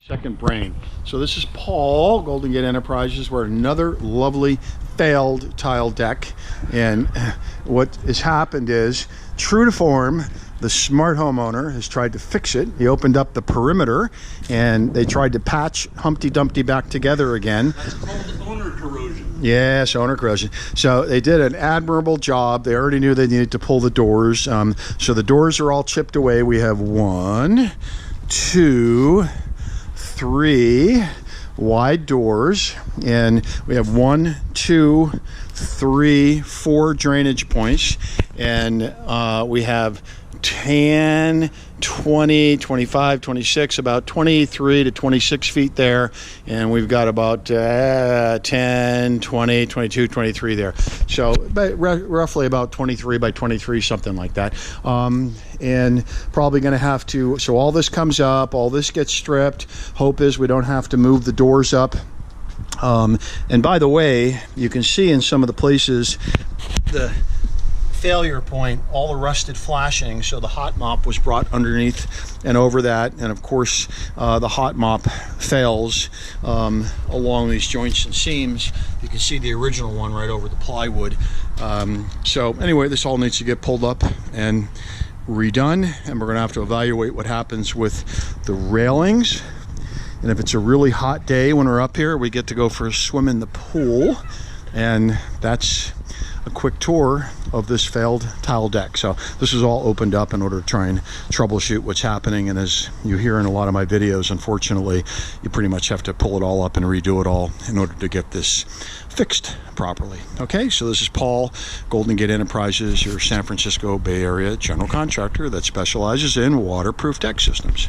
Second brain. So this is Paul, Golden Gate Enterprises. We're at another lovely failed tile deck, and what has happened is, true to form, the smart homeowner has tried to fix it. He opened up the perimeter and they tried to patch Humpty Dumpty back together again. That's called owner corrosion. Yes, owner corrosion. So they did an admirable job. They already knew they needed to pull the doors. So the doors are all chipped away. We have 1, 2, 3 wide doors, and we have 1, 2, 3, 4 drainage points, and we have 10, 20, 25, 26, about 23 to 26 feet there, and we've got about 10, 20, 22, 23 there. So roughly about 23 by 23, something like that. And probably going to have to, so all this comes up, all this gets stripped. Hope is we don't have to move the doors up. And by the way, you can see in some of the places the failure point, all the rusted flashing, so the hot mop was brought underneath and over that, and of course the hot mop fails along these joints and seams. You can see the original one right over the plywood. So anyway, this all needs to get pulled up and redone, and we're going to have to evaluate what happens with the railings. And if it's a really hot day when we're up here, we get to go for a swim in the pool, and that's a quick tour of this failed tile deck. So this is all opened up in order to try and troubleshoot what's happening, and as you hear in a lot of my videos, unfortunately you pretty much have to pull it all up and redo it all in order to get this fixed properly. Okay, so this is Paul, Golden Gate Enterprises, your San Francisco Bay Area general contractor that specializes in waterproof deck systems.